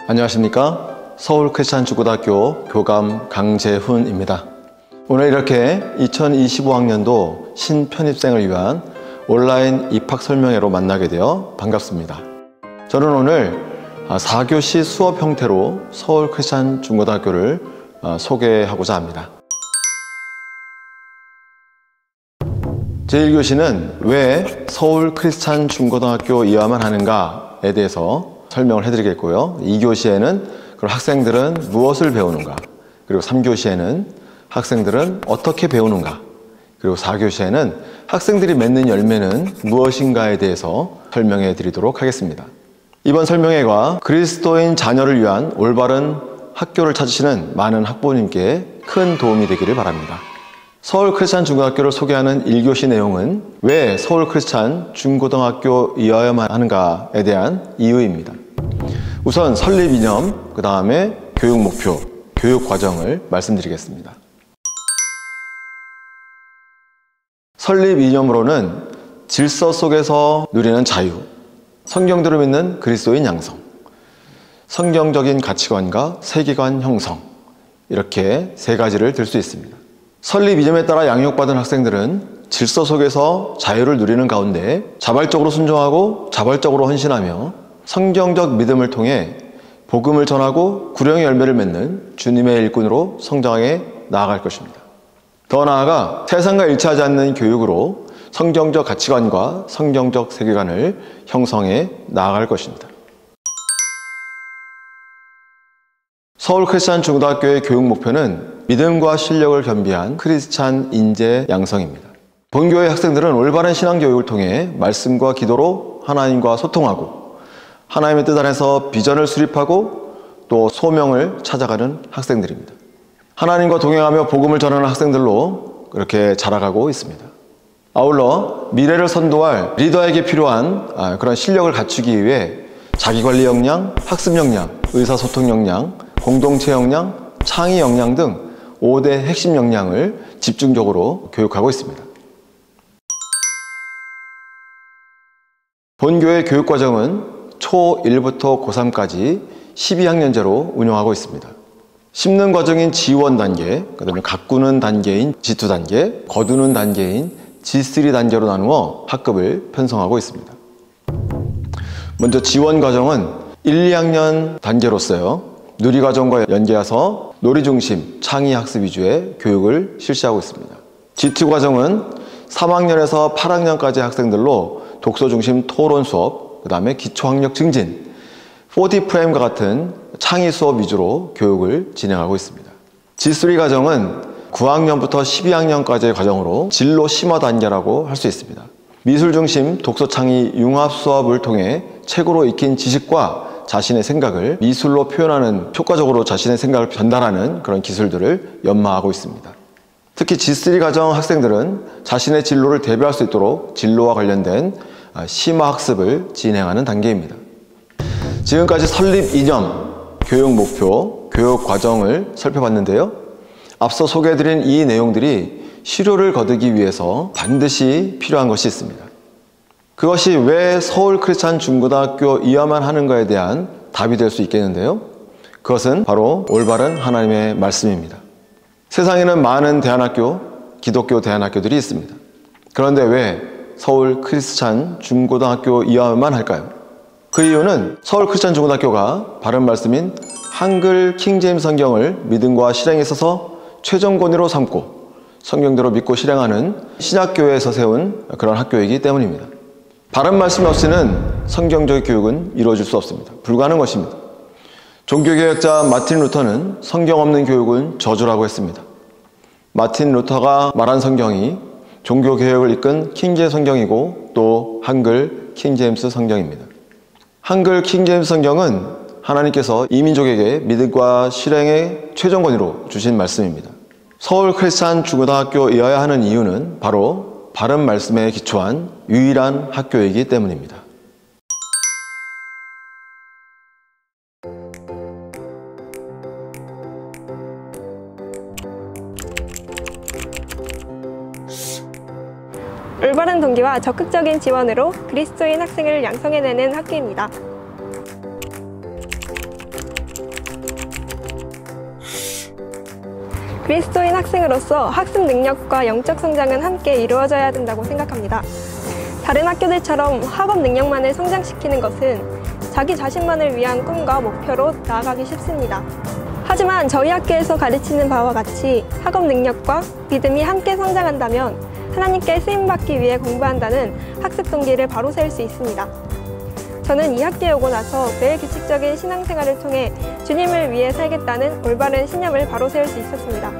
안녕하십니까? 서울 크리스찬 중고등학교 교감 강재훈입니다. 오늘 이렇게 2025학년도 신편입생을 위한 온라인 입학 설명회로 만나게 되어 반갑습니다. 저는 오늘 4교시 수업 형태로 서울 크리스찬 중고등학교를 소개하고자 합니다. 제1교시는 왜 서울 크리스찬 중고등학교이어야만 하는가에 대해서 설명을 해드리겠고요. 2교시에는 그럼 학생들은 무엇을 배우는가, 그리고 3교시에는 학생들은 어떻게 배우는가, 그리고 4교시에는 학생들이 맺는 열매는 무엇인가에 대해서 설명해 드리도록 하겠습니다. 이번 설명회가 그리스도인 자녀를 위한 올바른 학교를 찾으시는 많은 학부모님께 큰 도움이 되기를 바랍니다. 서울 크리스찬 중고등학교를 소개하는 1교시 내용은 왜 서울 크리스찬 중고등학교이어야만 하는가에 대한 이유입니다. 우선 설립 이념, 그 다음에 교육 목표, 교육 과정을 말씀드리겠습니다. 설립 이념으로는 질서 속에서 누리는 자유, 성경대로 믿는 그리스도인 양성, 성경적인 가치관과 세계관 형성, 이렇게 세 가지를 들 수 있습니다. 설립 이념에 따라 양육받은 학생들은 질서 속에서 자유를 누리는 가운데 자발적으로 순종하고 자발적으로 헌신하며 성경적 믿음을 통해 복음을 전하고 구령의 열매를 맺는 주님의 일꾼으로 성장해 나아갈 것입니다. 더 나아가 세상과 일치하지 않는 교육으로 성경적 가치관과 성경적 세계관을 형성해 나아갈 것입니다. 서울 크리스찬 중고등학교의 교육 목표는 믿음과 실력을 겸비한 크리스찬 인재 양성입니다. 본교회 학생들은 올바른 신앙교육을 통해 말씀과 기도로 하나님과 소통하고 하나님의 뜻 안에서 비전을 수립하고 또 소명을 찾아가는 학생들입니다. 하나님과 동행하며 복음을 전하는 학생들로 그렇게 자라가고 있습니다. 아울러 미래를 선도할 리더에게 필요한 그런 실력을 갖추기 위해 자기관리 역량, 학습 역량, 의사소통 역량, 공동체 역량, 창의 역량 등 5대 핵심 역량을 집중적으로 교육하고 있습니다. 본교의 교육과정은 초1부터 고3까지 12학년제로 운영하고 있습니다. 심는 과정인 지원 단계, 그 다음에 가꾸는 단계인 G2 단계, 거두는 단계인 G3 단계로 나누어 학급을 편성하고 있습니다. 먼저 지원 과정은 1, 2학년 단계로서요, 누리과정과 연계해서 놀이중심, 창의학습 위주의 교육을 실시하고 있습니다. G2 과정은 3학년에서 8학년까지 학생들로 독서중심 토론 수업, 그 다음에 기초학력 증진, 40프레임과 같은 창의 수업 위주로 교육을 진행하고 있습니다. G3 과정은 9학년부터 12학년까지의 과정으로 진로 심화 단계라고 할 수 있습니다. 미술중심 독서창의 융합 수업을 통해 책으로 익힌 지식과 자신의 생각을 미술로 표현하는, 효과적으로 자신의 생각을 전달하는 그런 기술들을 연마하고 있습니다. 특히 G3 과정 학생들은 자신의 진로를 대비할 수 있도록 진로와 관련된 심화 학습을 진행하는 단계입니다. 지금까지 설립 이념, 교육 목표, 교육 과정을 살펴봤는데요. 앞서 소개해드린 이 내용들이 실효를 거두기 위해서 반드시 필요한 것이 있습니다. 그것이 왜 서울 크리스찬 중고등학교이어야만 하는가에 대한 답이 될 수 있겠는데요. 그것은 바로 올바른 하나님의 말씀입니다. 세상에는 많은 대안학교, 기독교 대안학교들이 있습니다. 그런데 왜 서울 크리스찬 중고등학교이어야만 할까요? 그 이유는 서울 크리스찬 중고등학교가 바른 말씀인 한글 킹제임스 성경을 믿음과 실행에 있어서 최종 권위로 삼고 성경대로 믿고 실행하는 신약교회에서 세운 그런 학교이기 때문입니다. 바른 말씀 없이는 성경적 교육은 이루어질 수 없습니다. 불가능한 것입니다. 종교개혁자 마틴 루터는 성경 없는 교육은 저주라고 했습니다. 마틴 루터가 말한 성경이 종교개혁을 이끈 킹제임스 성경이고 또 한글 킹제임스 성경입니다. 한글 킹제임스 성경은 하나님께서 이민족에게 믿음과 실행의 최종 권위로 주신 말씀입니다. 서울 크리스찬 중고등학교이어야 하는 이유는 바로 바른 말씀에 기초한 유일한 학교이기 때문입니다. 올바른 동기와 적극적인 지원으로 그리스도인 학생을 양성해내는 학교입니다. 그리스도인 학생으로서 학습 능력과 영적 성장은 함께 이루어져야 된다고 생각합니다. 다른 학교들처럼 학업 능력만을 성장시키는 것은 자기 자신만을 위한 꿈과 목표로 나아가기 쉽습니다. 하지만 저희 학교에서 가르치는 바와 같이 학업 능력과 믿음이 함께 성장한다면 하나님께 쓰임받기 위해 공부한다는 학습 동기를 바로 세울 수 있습니다. 저는 이 학교에 오고 나서 매일 규칙적인 신앙생활을 통해 주님을 위해 살겠다는 올바른 신념을 바로 세울 수 있었습니다.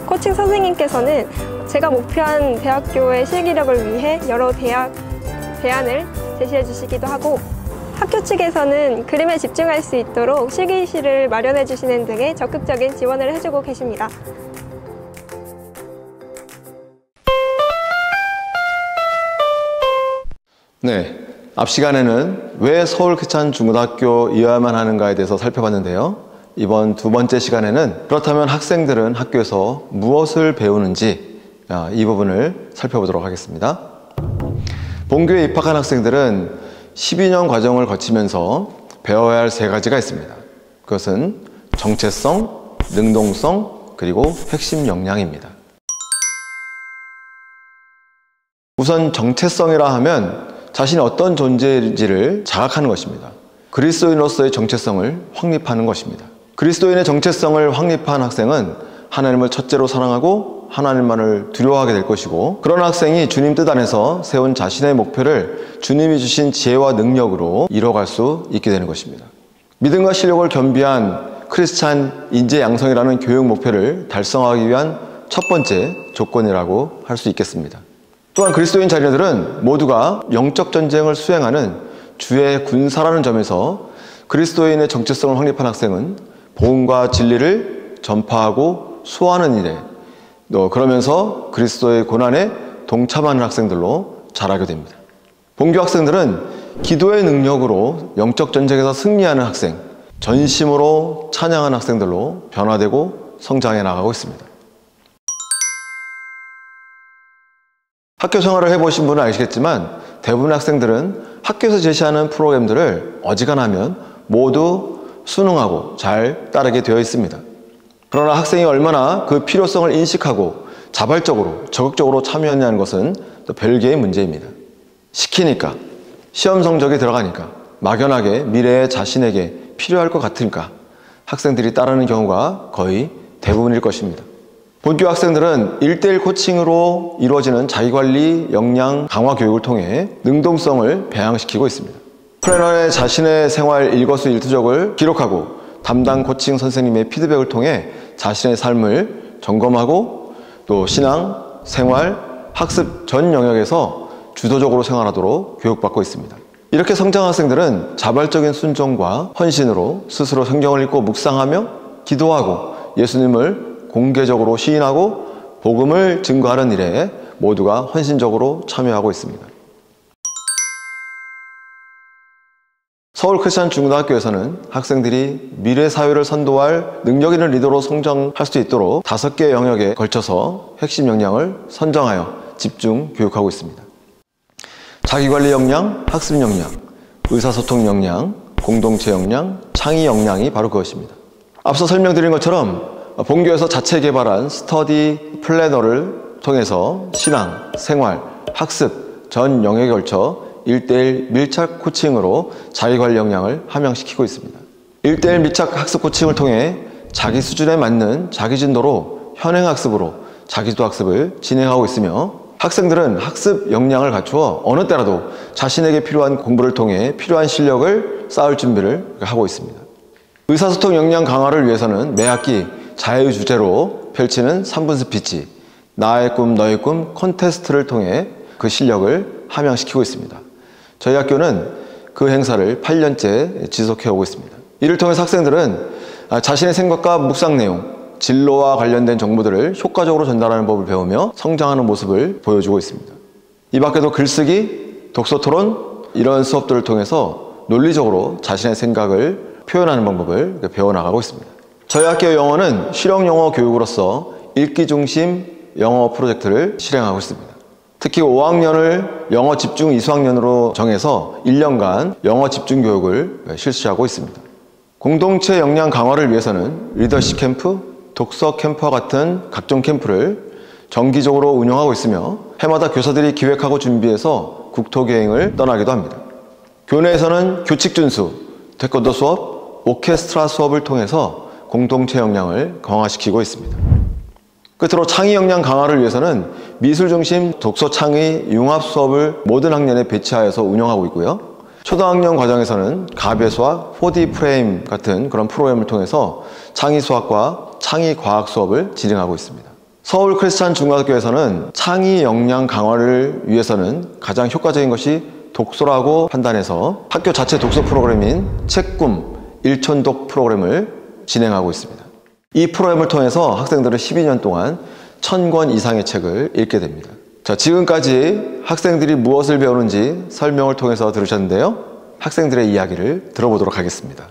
코칭 선생님께서는 제가 목표한 대학교의 실기력을 위해 여러 대안을 제시해 주시기도 하고, 학교 측에서는 그림에 집중할 수 있도록 실기실을 마련해 주시는 등의 적극적인 지원을 해주고 계십니다. 네, 앞 시간에는 왜 서울크리스찬중고등학교이어야만 하는가에 대해서 살펴봤는데요. 이번 두 번째 시간에는 그렇다면 학생들은 학교에서 무엇을 배우는지 이 부분을 살펴보도록 하겠습니다. 본교에 입학한 학생들은 12년 과정을 거치면서 배워야 할 세 가지가 있습니다. 그것은 정체성, 능동성, 그리고 핵심 역량입니다. 우선 정체성이라 하면 자신이 어떤 존재인지를 자각하는 것입니다. 그리스도인으로서의 정체성을 확립하는 것입니다. 그리스도인의 정체성을 확립한 학생은 하나님을 첫째로 사랑하고 하나님만을 두려워하게 될 것이고, 그런 학생이 주님 뜻 안에서 세운 자신의 목표를 주님이 주신 지혜와 능력으로 이뤄갈 수 있게 되는 것입니다. 믿음과 실력을 겸비한 크리스찬 인재 양성이라는 교육 목표를 달성하기 위한 첫 번째 조건이라고 할 수 있겠습니다. 또한 그리스도인 자녀들은 모두가 영적 전쟁을 수행하는 주의 군사라는 점에서 그리스도인의 정체성을 확립한 학생은 복음과 진리를 전파하고 수호하는 일에, 그러면서 그리스도의 고난에 동참하는 학생들로 자라게 됩니다. 본교 학생들은 기도의 능력으로 영적 전쟁에서 승리하는 학생, 전심으로 찬양하는 학생들로 변화되고 성장해 나가고 있습니다. 학교 생활을 해보신 분은 아시겠지만 대부분의 학생들은 학교에서 제시하는 프로그램들을 어지간하면 모두 순응하고 잘 따르게 되어 있습니다. 그러나 학생이 얼마나 그 필요성을 인식하고 자발적으로 적극적으로 참여하냐는 것은 또 별개의 문제입니다. 시키니까, 시험 성적이 들어가니까, 막연하게 미래에 자신에게 필요할 것 같으니까 학생들이 따르는 경우가 거의 대부분일 것입니다. 본교 학생들은 1:1 코칭으로 이루어지는 자기관리 역량 강화 교육을 통해 능동성을 배양시키고 있습니다. 플래너의 자신의 생활 일거수일투족을 기록하고 담당 코칭 선생님의 피드백을 통해 자신의 삶을 점검하고 또 신앙, 생활, 학습 전 영역에서 주도적으로 생활하도록 교육받고 있습니다. 이렇게 성장한 학생들은 자발적인 순종과 헌신으로 스스로 성경을 읽고 묵상하며 기도하고 예수님을 공개적으로 시인하고 복음을 증거하는 일에 모두가 헌신적으로 참여하고 있습니다. 서울크리스찬중고등학교에서는 학생들이 미래 사회를 선도할 능력 있는 리더로 성장할 수 있도록 5개 영역에 걸쳐서 핵심 역량을 선정하여 집중 교육하고 있습니다. 자기관리 역량, 학습 역량, 의사소통 역량, 공동체 역량, 창의 역량이 바로 그것입니다. 앞서 설명드린 것처럼 본교에서 자체 개발한 스터디 플래너를 통해서 신앙, 생활, 학습 전 영역에 걸쳐 1:1 밀착 코칭으로 자기관리 역량을 함양시키고 있습니다. 1:1 밀착 학습 코칭을 통해 자기 수준에 맞는 자기 진도로 현행학습으로 자기주도 학습을 진행하고 있으며, 학생들은 학습 역량을 갖추어 어느 때라도 자신에게 필요한 공부를 통해 필요한 실력을 쌓을 준비를 하고 있습니다. 의사소통 역량 강화를 위해서는 매 학기 자유주제로 펼치는 3분 스피치, 나의 꿈 너의 꿈 콘테스트를 통해 그 실력을 함양시키고 있습니다. 저희 학교는 그 행사를 8년째 지속해오고 있습니다. 이를 통해 학생들은 자신의 생각과 묵상 내용, 진로와 관련된 정보들을 효과적으로 전달하는 법을 배우며 성장하는 모습을 보여주고 있습니다. 이 밖에도 글쓰기, 독서토론 이런 수업들을 통해서 논리적으로 자신의 생각을 표현하는 방법을 배워나가고 있습니다. 저희 학교의 영어는 실용영어 교육으로서 읽기 중심 영어 프로젝트를 실행하고 있습니다. 특히 5학년을 영어 집중 이수학년으로 정해서 1년간 영어 집중 교육을 실시하고 있습니다. 공동체 역량 강화를 위해서는 리더십 캠프, 독서 캠프와 같은 각종 캠프를 정기적으로 운영하고 있으며 해마다 교사들이 기획하고 준비해서 국토여행을 떠나기도 합니다. 교내에서는 규칙 준수, 태권도 수업, 오케스트라 수업을 통해서 공동체 역량을 강화시키고 있습니다. 끝으로 창의 역량 강화를 위해서는 미술 중심 독서 창의 융합 수업을 모든 학년에 배치하여서 운영하고 있고요. 초등학년 과정에서는 가배수와 4D 프레임 같은 그런 프로그램을 통해서 창의 수학과 창의 과학 수업을 진행하고 있습니다. 서울 크리스찬 중고등학교에서는 창의 역량 강화를 위해서는 가장 효과적인 것이 독서라고 판단해서 학교 자체 독서 프로그램인 책꿈 일천독 프로그램을 진행하고 있습니다. 이 프로그램을 통해서 학생들은 12년 동안 1000권 이상의 책을 읽게 됩니다. 자, 지금까지 학생들이 무엇을 배우는지 설명을 통해서 들으셨는데요. 학생들의 이야기를 들어보도록 하겠습니다.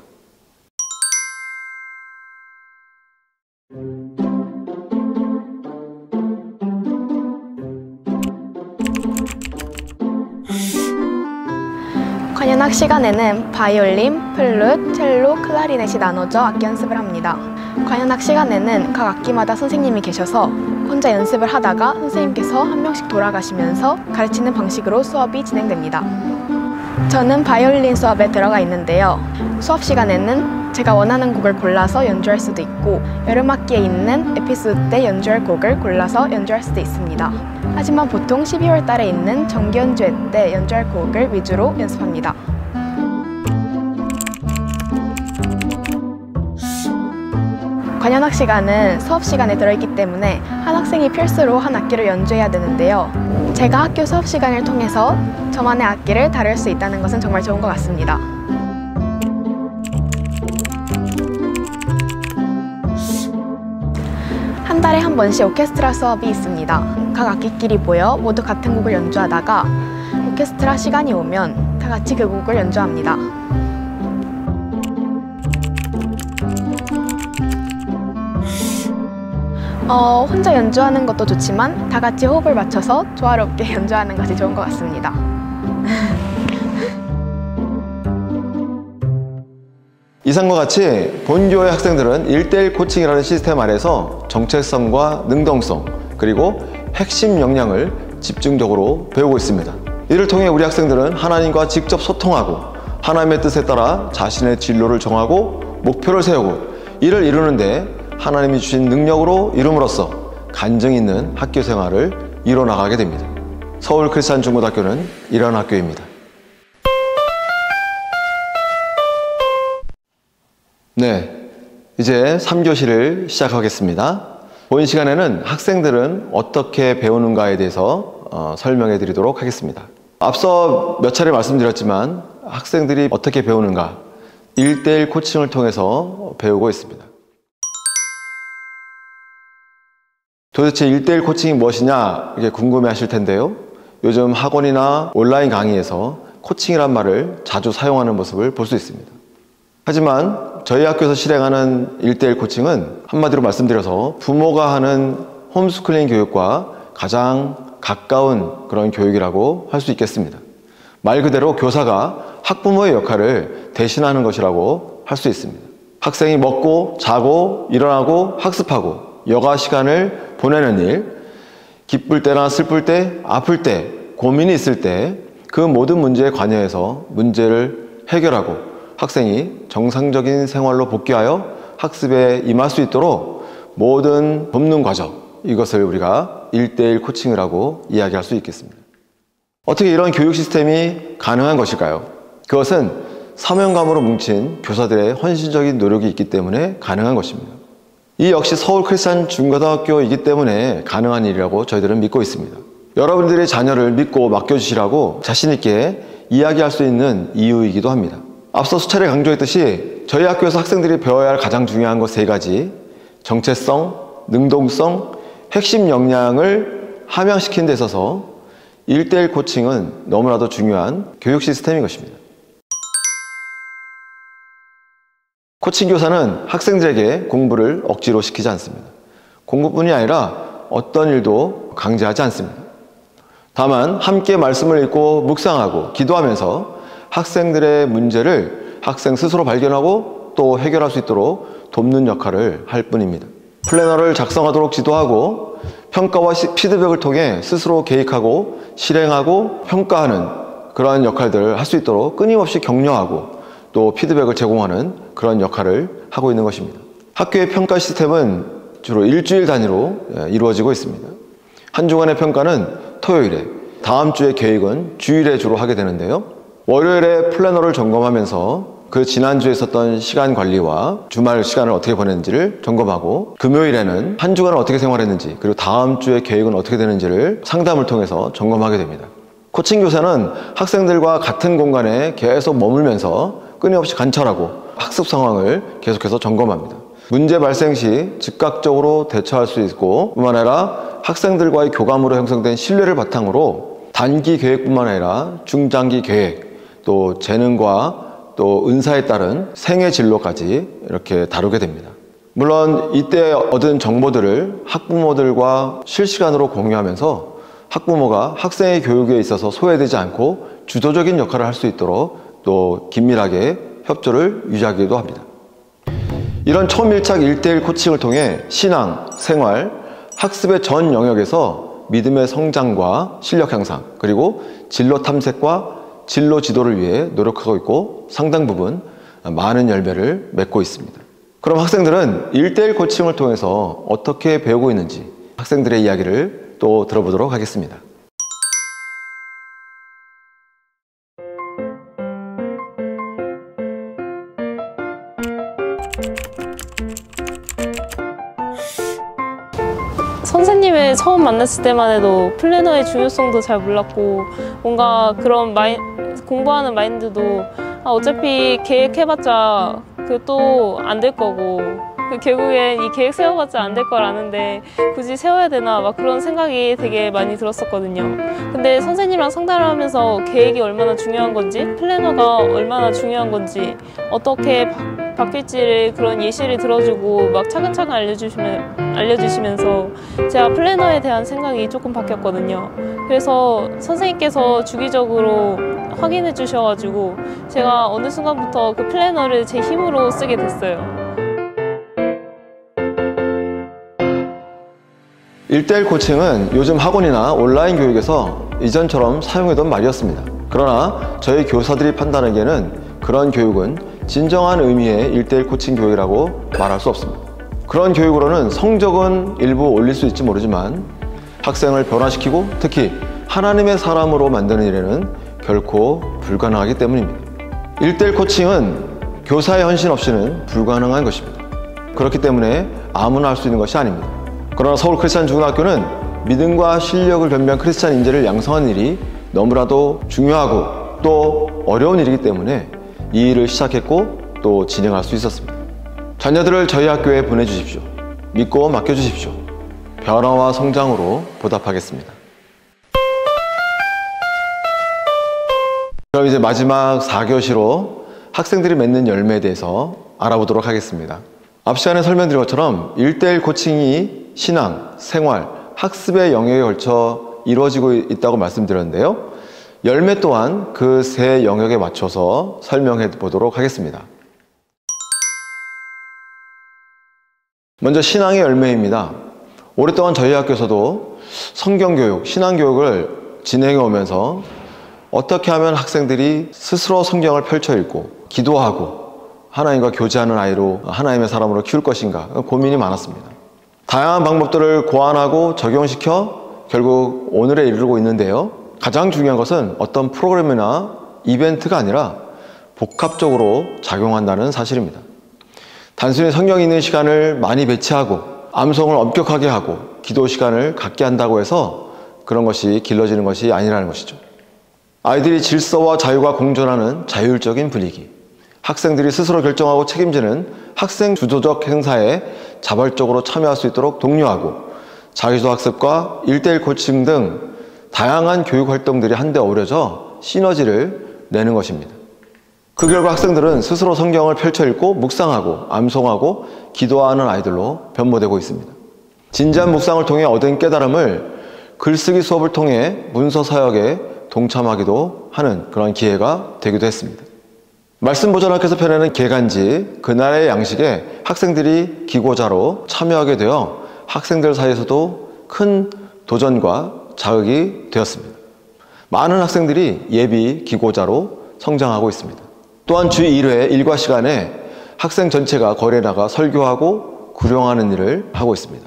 관현악 시간에는 바이올린, 플룻, 첼로, 클라리넷이 나눠져 악기 연습을 합니다. 관현악 시간에는 각 악기마다 선생님이 계셔서 혼자 연습을 하다가 선생님께서 한 명씩 돌아가시면서 가르치는 방식으로 수업이 진행됩니다. 저는 바이올린 수업에 들어가 있는데요. 수업 시간에는 제가 원하는 곡을 골라서 연주할 수도 있고 여름학기에 있는 에피소드 때 연주할 곡을 골라서 연주할 수도 있습니다. 하지만 보통 12월 달에 있는 정기연주회 때 연주할 곡을 위주로 연습합니다. 관현악 시간은 수업 시간에 들어있기 때문에 한 학생이 필수로 한 악기를 연주해야 되는데요. 제가 학교 수업 시간을 통해서 저만의 악기를 다룰 수 있다는 것은 정말 좋은 것 같습니다. 한 달에 한 번씩 오케스트라 수업이 있습니다. 각 악기끼리 모여 모두 같은 곡을 연주하다가 오케스트라 시간이 오면 다 같이 그 곡을 연주합니다. 혼자 연주하는 것도 좋지만 다 같이 호흡을 맞춰서 조화롭게 연주하는 것이 좋은 것 같습니다. 이상과 같이 본교의 학생들은 1:1 코칭이라는 시스템 아래서 정체성과 능동성 그리고 핵심 역량을 집중적으로 배우고 있습니다. 이를 통해 우리 학생들은 하나님과 직접 소통하고 하나님의 뜻에 따라 자신의 진로를 정하고 목표를 세우고 이를 이루는데 하나님이 주신 능력으로 이룸으로써 간증 있는 학교 생활을 이뤄나가게 됩니다. 서울 크리스찬 중고등학교는 이런 학교입니다. 네, 이제 3교시를 시작하겠습니다. 본 시간에는 학생들은 어떻게 배우는가에 대해서 설명해 드리도록 하겠습니다. 앞서 몇 차례 말씀드렸지만 학생들이 어떻게 배우는가 1:1 코칭을 통해서 배우고 있습니다. 도대체 1:1 코칭이 무엇이냐 이게 궁금해 하실 텐데요. 요즘 학원이나 온라인 강의에서 코칭이란 말을 자주 사용하는 모습을 볼 수 있습니다. 하지만 저희 학교에서 실행하는 1:1 코칭은 한마디로 말씀드려서 부모가 하는 홈스쿨링 교육과 가장 가까운 그런 교육이라고 할 수 있겠습니다. 말 그대로 교사가 학부모의 역할을 대신하는 것이라고 할 수 있습니다. 학생이 먹고 자고 일어나고 학습하고 여가 시간을 보내는 일, 기쁠 때나 슬플 때, 아플 때, 고민이 있을 때 그 모든 문제에 관여해서 문제를 해결하고 학생이 정상적인 생활로 복귀하여 학습에 임할 수 있도록 모든 돕는 과정, 이것을 우리가 1:1 코칭이라고 이야기할 수 있겠습니다. 어떻게 이런 교육 시스템이 가능한 것일까요? 그것은 사명감으로 뭉친 교사들의 헌신적인 노력이 있기 때문에 가능한 것입니다. 이 역시 서울 크리스찬 중고등학교이기 때문에 가능한 일이라고 저희들은 믿고 있습니다. 여러분들의 자녀를 믿고 맡겨주시라고 자신 있게 이야기할 수 있는 이유이기도 합니다. 앞서 수차례 강조했듯이 저희 학교에서 학생들이 배워야 할 가장 중요한 것 3가지, 정체성, 능동성, 핵심 역량을 함양시키는 데 있어서 1:1 코칭은 너무나도 중요한 교육 시스템인 것입니다. 코칭 교사는 학생들에게 공부를 억지로 시키지 않습니다. 공부뿐이 아니라 어떤 일도 강제하지 않습니다. 다만 함께 말씀을 읽고 묵상하고 기도하면서 학생들의 문제를 학생 스스로 발견하고 또 해결할 수 있도록 돕는 역할을 할 뿐입니다. 플래너를 작성하도록 지도하고 평가와 피드백을 통해 스스로 계획하고 실행하고 평가하는 그러한 역할들을 할 수 있도록 끊임없이 격려하고 또 피드백을 제공하는 그런 역할을 하고 있는 것입니다. 학교의 평가 시스템은 주로 일주일 단위로 이루어지고 있습니다. 한 주간의 평가는 토요일에, 다음 주의 계획은 주일에 주로 하게 되는데요. 월요일에 플래너를 점검하면서 그 지난주에 있었던 시간 관리와 주말 시간을 어떻게 보냈는지를 점검하고, 금요일에는 한 주간을 어떻게 생활했는지 그리고 다음 주의 계획은 어떻게 되는지를 상담을 통해서 점검하게 됩니다. 코칭 교사는 학생들과 같은 공간에 계속 머물면서 끊임없이 관찰하고 학습 상황을 계속해서 점검합니다. 문제 발생 시 즉각적으로 대처할 수 있고, 뿐만 아니라 학생들과의 교감으로 형성된 신뢰를 바탕으로 단기 계획뿐만 아니라 중장기 계획, 또 재능과 또 은사에 따른 생애 진로까지 이렇게 다루게 됩니다. 물론 이때 얻은 정보들을 학부모들과 실시간으로 공유하면서 학부모가 학생의 교육에 있어서 소외되지 않고 주도적인 역할을 할 수 있도록 또 긴밀하게 협조를 유지하기도 합니다. 이런 초밀착 1:1 코칭을 통해 신앙, 생활, 학습의 전 영역에서 믿음의 성장과 실력 향상, 그리고 진로 탐색과 진로 지도를 위해 노력하고 있고 상당 부분 많은 열매를 맺고 있습니다. 그럼 학생들은 1:1 코칭을 통해서 어떻게 배우고 있는지 학생들의 이야기를 또 들어보도록 하겠습니다. 선생님을 처음 만났을 때만 해도 플래너의 중요성도 잘 몰랐고, 뭔가 그런 공부하는 마인드도 어차피 계획해봤자 그것도 안 될 거고, 결국엔 이 계획 세워봤자 안 될 걸 아는데 굳이 세워야 되나 막 그런 생각이 되게 많이 들었었거든요. 근데 선생님이랑 상담을 하면서 계획이 얼마나 중요한 건지, 플래너가 얼마나 중요한 건지, 어떻게 바뀔지를 그런 예시를 들어주고 막 차근차근 알려주시면서 제가 플래너에 대한 생각이 조금 바뀌었거든요. 그래서 선생님께서 주기적으로 확인해 주셔가지고 제가 어느 순간부터 그 플래너를 제 힘으로 쓰게 됐어요. 1:1 코칭은 요즘 학원이나 온라인 교육에서 이전처럼 사용하던 말이었습니다. 그러나 저희 교사들이 판단하기에는 그런 교육은 진정한 의미의 1:1 코칭 교육이라고 말할 수 없습니다. 그런 교육으로는 성적은 일부 올릴 수 있을지 모르지만 학생을 변화시키고 특히 하나님의 사람으로 만드는 일에는 결코 불가능하기 때문입니다. 1:1 코칭은 교사의 헌신 없이는 불가능한 것입니다. 그렇기 때문에 아무나 할 수 있는 것이 아닙니다. 그러나 서울 크리스찬 중고등학교는 믿음과 실력을 겸비한 크리스찬 인재를 양성하는 일이 너무나도 중요하고 또 어려운 일이기 때문에 이 일을 시작했고 또 진행할 수 있었습니다. 자녀들을 저희 학교에 보내주십시오. 믿고 맡겨주십시오. 변화와 성장으로 보답하겠습니다. 그럼 이제 마지막 4교시로 학생들이 맺는 열매에 대해서 알아보도록 하겠습니다. 앞 시간에 설명드린 것처럼 1:1 코칭이 신앙, 생활, 학습의 영역에 걸쳐 이루어지고 있다고 말씀드렸는데요. 열매 또한 그 세 영역에 맞춰서 설명해 보도록 하겠습니다. 먼저 신앙의 열매입니다. 오랫동안 저희 학교에서도 성경교육, 신앙교육을 진행해 오면서 어떻게 하면 학생들이 스스로 성경을 펼쳐 읽고 기도하고 하나님과 교제하는 아이로 하나님의 사람으로 키울 것인가 고민이 많았습니다. 다양한 방법들을 고안하고 적용시켜 결국 오늘에 이르고 있는데요. 가장 중요한 것은 어떤 프로그램이나 이벤트가 아니라 복합적으로 작용한다는 사실입니다. 단순히 성경 읽는 시간을 많이 배치하고 암송을 엄격하게 하고 기도 시간을 갖게 한다고 해서 그런 것이 길러지는 것이 아니라는 것이죠. 아이들이 질서와 자유가 공존하는 자율적인 분위기, 학생들이 스스로 결정하고 책임지는 학생 주도적 행사에 자발적으로 참여할 수 있도록 독려하고 자기주도 학습과 1:1 코칭 등 다양한 교육 활동들이 한데 어우러져 시너지를 내는 것입니다. 그 결과 학생들은 스스로 성경을 펼쳐 읽고 묵상하고 암송하고 기도하는 아이들로 변모되고 있습니다. 진지한 묵상을 통해 얻은 깨달음을 글쓰기 수업을 통해 문서 사역에 동참하기도 하는 그런 기회가 되기도 했습니다. 말씀보전학교에서 펴내는 개간지 그날의 양식에 학생들이 기고자로 참여하게 되어 학생들 사이에서도 큰 도전과 자극이 되었습니다. 많은 학생들이 예비 기고자로 성장하고 있습니다. 또한 주 1회 일과 시간에 학생 전체가 거리에 나가 설교하고 구령하는 일을 하고 있습니다.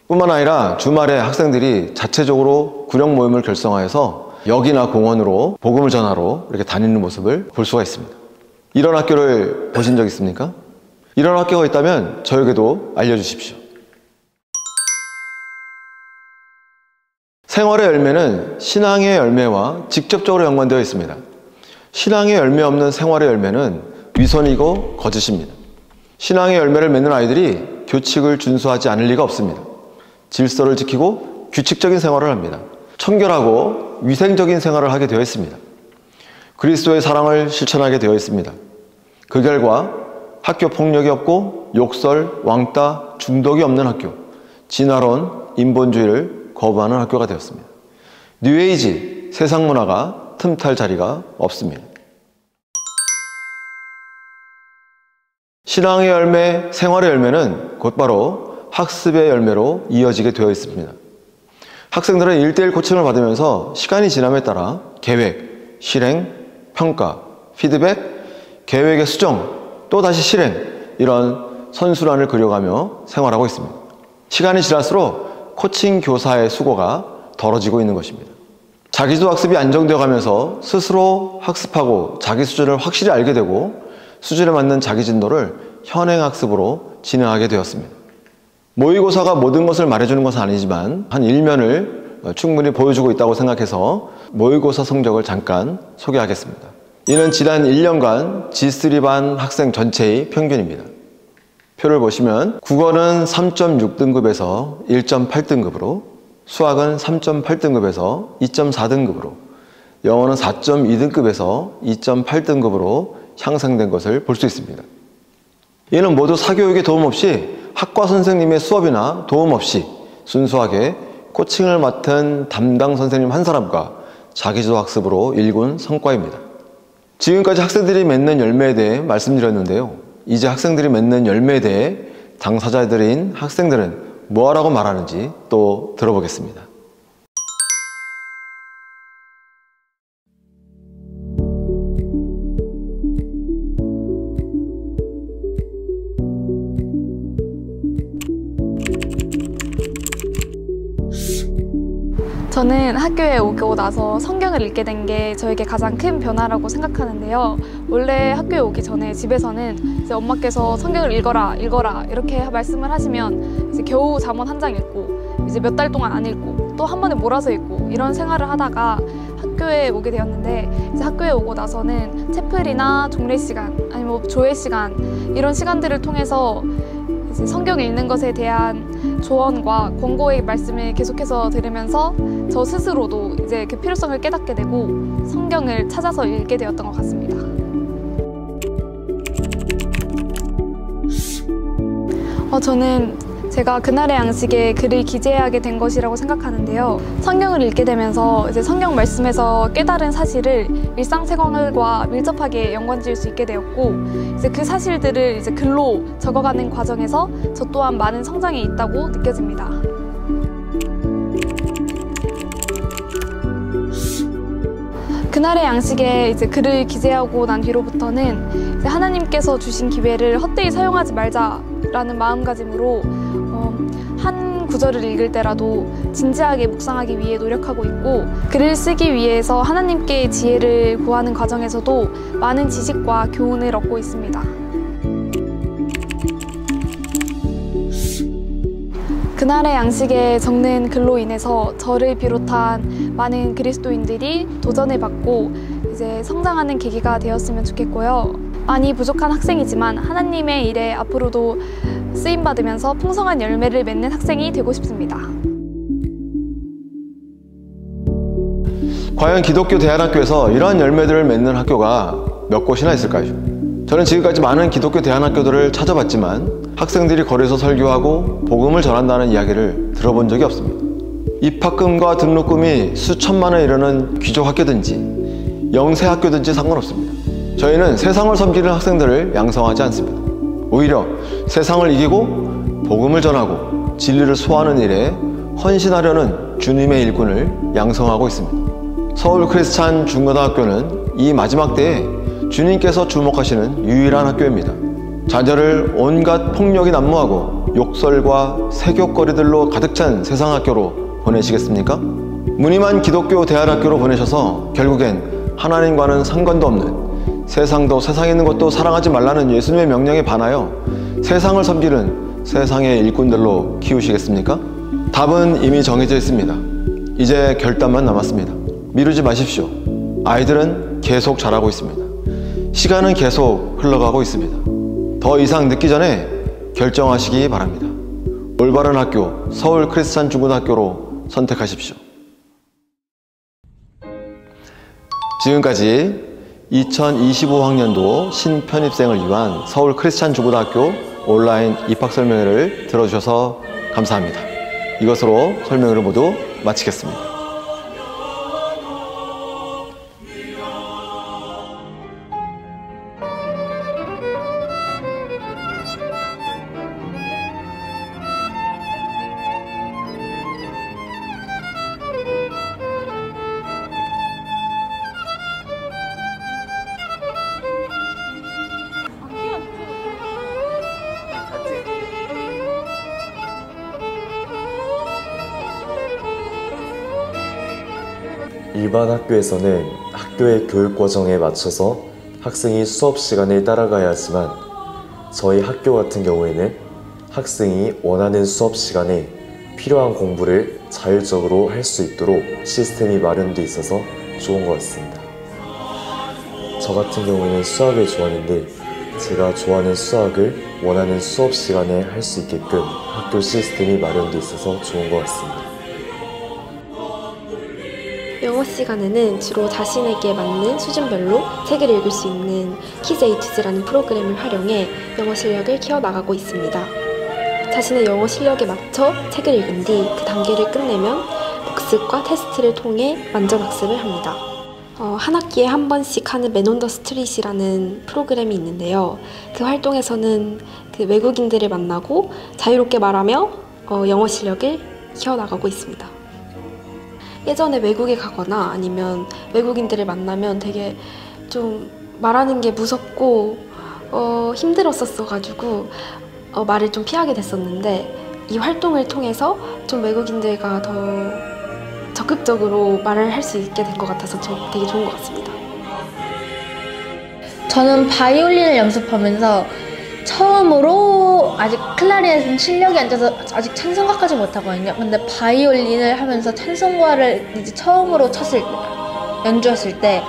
뿐만 아니라 주말에 학생들이 자체적으로 구령 모임을 결성하여서 역이나 공원으로 복음을 전하러 이렇게 다니는 모습을 볼 수가 있습니다. 이런 학교를 보신 적 있습니까? 이런 학교가 있다면 저에게도 알려주십시오. 생활의 열매는 신앙의 열매와 직접적으로 연관되어 있습니다. 신앙의 열매 없는 생활의 열매는 위선이고 거짓입니다. 신앙의 열매를 맺는 아이들이 교칙을 준수하지 않을 리가 없습니다. 질서를 지키고 규칙적인 생활을 합니다. 청결하고 위생적인 생활을 하게 되어 있습니다. 그리스도의 사랑을 실천하게 되어 있습니다. 그 결과 학교 폭력이 없고 욕설, 왕따, 중독이 없는 학교, 진화론, 인본주의를 거부하는 학교가 되었습니다. 뉴에이지, 세상 문화가 틈탈 자리가 없습니다. 신앙의 열매, 생활의 열매는 곧바로 학습의 열매로 이어지게 되어 있습니다. 학생들은 1:1 코칭을 받으면서 시간이 지남에 따라 계획, 실행, 평가, 피드백, 계획의 수정, 또다시 실행, 이런 선순환을 그려가며 생활하고 있습니다. 시간이 지날수록 코칭 교사의 수고가 덜어지고 있는 것입니다. 자기주도 학습이 안정되어 가면서 스스로 학습하고 자기 수준을 확실히 알게 되고 수준에 맞는 자기 진도를 현행학습으로 진행하게 되었습니다. 모의고사가 모든 것을 말해주는 것은 아니지만 한 일면을 충분히 보여주고 있다고 생각해서 모의고사 성적을 잠깐 소개하겠습니다. 이는 지난 1년간 G3 반 학생 전체의 평균입니다. 표를 보시면 국어는 3.6등급에서 1.8등급으로, 수학은 3.8등급에서 2.4등급으로, 영어는 4.2등급에서 2.8등급으로 향상된 것을 볼 수 있습니다. 이는 모두 사교육의 도움 없이 학과 선생님의 수업이나 도움 없이 순수하게 코칭을 맡은 담당 선생님 한 사람과 자기주도 학습으로 일군 성과입니다. 지금까지 학생들이 맺는 열매에 대해 말씀드렸는데요. 이제 학생들이 맺는 열매에 대해 당사자들인 학생들은 뭐라고 말하는지 또 들어보겠습니다. 저는 학교에 오고 나서 성경을 읽게 된 게 저에게 가장 큰 변화라고 생각하는데요. 원래 학교에 오기 전에 집에서는 이제 엄마께서 성경을 읽어라 이렇게 말씀을 하시면 이제 겨우 잠언 한 장 읽고 이제 몇 달 동안 안 읽고 또 한 번에 몰아서 읽고 이런 생활을 하다가 학교에 오게 되었는데, 이제 학교에 오고 나서는 채플이나 종례 시간 아니면 뭐 조회 시간 이런 시간들을 통해서 이제 성경 읽는 것에 대한 조언과 권고의 말씀을 계속해서 들으면서 저 스스로도 이제 그 필요성을 깨닫게 되고 성경을 찾아서 읽게 되었던 것 같습니다. 저는 제가 그날의 양식에 글을 기재하게 된 것이라고 생각하는데요. 성경을 읽게 되면서 이제 성경 말씀에서 깨달은 사실을 일상생활과 밀접하게 연관지을 수 있게 되었고, 이제 그 사실들을 이제 글로 적어가는 과정에서 저 또한 많은 성장이 있다고 느껴집니다. 그날의 양식에 이제 글을 기재하고 난 뒤로부터는 이제 하나님께서 주신 기회를 헛되이 사용하지 말자라는 마음가짐으로 한 구절을 읽을 때라도 진지하게 묵상하기 위해 노력하고 있고, 글을 쓰기 위해서 하나님께 지혜를 구하는 과정에서도 많은 지식과 교훈을 얻고 있습니다. 그날의 양식에 적는 글로 인해서 저를 비롯한 많은 그리스도인들이 도전을 받고 이제 성장하는 계기가 되었으면 좋겠고요. 많이 부족한 학생이지만 하나님의 일에 앞으로도 쓰임받으면서 풍성한 열매를 맺는 학생이 되고 싶습니다. 과연 기독교 대안학교에서 이러한 열매들을 맺는 학교가 몇 곳이나 있을까요? 저는 지금까지 많은 기독교 대안학교들을 찾아봤지만 학생들이 거리에서 설교하고 복음을 전한다는 이야기를 들어본 적이 없습니다. 입학금과 등록금이 수천만 원 이르는 귀족 학교든지 영세 학교든지 상관없습니다. 저희는 세상을 섬기는 학생들을 양성하지 않습니다. 오히려 세상을 이기고 복음을 전하고 진리를 소화하는 일에 헌신하려는 주님의 일꾼을 양성하고 있습니다. 서울 크리스찬 중고등학교는 이 마지막 때에 주님께서 주목하시는 유일한 학교입니다. 자녀를 온갖 폭력이 난무하고 욕설과 세교거리들로 가득 찬 세상 학교로 보내시겠습니까? 무늬만 기독교 대안학교로 보내셔서 결국엔 하나님과는 상관도 없는 세상도 세상에 있는 것도 사랑하지 말라는 예수님의 명령에 반하여 세상을 섬기는 세상의 일꾼들로 키우시겠습니까? 답은 이미 정해져 있습니다. 이제 결단만 남았습니다. 미루지 마십시오. 아이들은 계속 자라고 있습니다. 시간은 계속 흘러가고 있습니다. 더 이상 늦기 전에 결정하시기 바랍니다. 올바른 학교, 서울 크리스찬 중고등학교로 선택하십시오. 지금까지 2025학년도 신편입생을 위한 서울 크리스찬 중고등학교 온라인 입학 설명회를 들어주셔서 감사합니다. 이것으로 설명회를 모두 마치겠습니다. 일반 학교에서는 학교의 교육 과정에 맞춰서 학생이 수업 시간을 따라가야 하지만 저희 학교 같은 경우에는 학생이 원하는 수업 시간에 필요한 공부를 자율적으로 할 수 있도록 시스템이 마련되어 있어서 좋은 것 같습니다. 저 같은 경우에는 수학을 좋아하는데 제가 좋아하는 수학을 원하는 수업 시간에 할 수 있게끔 학교 시스템이 마련되어 있어서 좋은 것 같습니다. 영어 시간에는 주로 자신에게 맞는 수준별로 책을 읽을 수 있는 키즈8라는 프로그램을 활용해 영어 실력을 키워나가고 있습니다. 자신의 영어 실력에 맞춰 책을 읽은 뒤 그 단계를 끝내면 복습과 테스트를 통해 만점학습을 합니다. 한 학기에 한 번씩 하는 맨 온 더 스트릿이라는 프로그램이 있는데요. 그 활동에서는 그 외국인들을 만나고 자유롭게 말하며 영어 실력을 키워나가고 있습니다. 예전에 외국에 가거나 아니면 외국인들을 만나면 되게 좀 말하는 게 무섭고 힘들었었어가지고 말을 좀 피하게 됐었는데 이 활동을 통해서 좀 외국인들과 더 적극적으로 말을 할 수 있게 된 것 같아서 되게 좋은 것 같습니다. 저는 바이올린을 연습하면서 처음으로 아직 클라리넷은 실력이 안 돼서 아직 찬성가까지 못하거든요. 근데 바이올린을 하면서 찬성가를 이제 처음으로 연주했을 때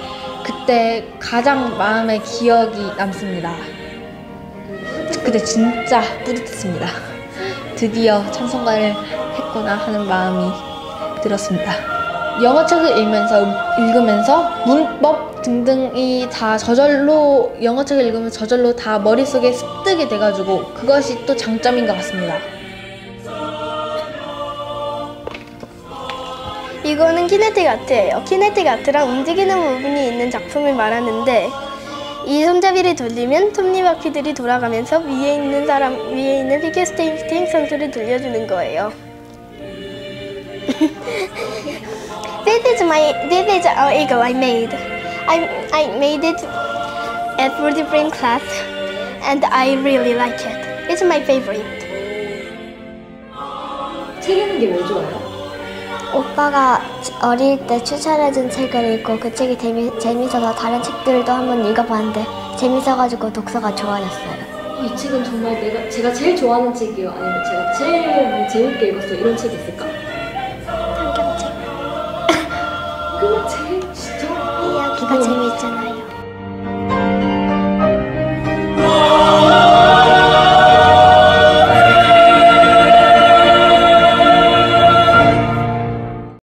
그때 가장 마음에 기억이 남습니다. 그때 진짜 뿌듯했습니다. 드디어 찬성가를 했구나 하는 마음이 들었습니다. 영어책을 읽으면서 문법 등등이 다 저절로 영어책을 읽으면서 저절로 다 머릿속에 습득이 돼가지고 그것이 또 장점인 것 같습니다. 이거는 키네틱 아트예요. 키네틱 아트랑 움직이는 부분이 있는 작품을 말하는데 이 손잡이를 돌리면 톱니바퀴들이 돌아가면서 위에 있는 피겨스케이팅 선수를 돌려주는 거예요. This is our eagle I made. I made it at 4 different class and I really like it. It's my favorite. 책 읽는 게 왜 좋아요? 오빠가 어릴 때 추천해준 책을 읽고 그 책이 재밌어서 다른 책들도 한번 읽어봤는데 재밌어가지고 독서가 좋아졌어요. 이 책은 정말 제가 제일 좋아하는 책이에요? 아니면 제가 제일 재밌게 읽었어요? 이런 책이 있을까? 성경책. 그 책? 진짜? 이야기가 재밌잖아요.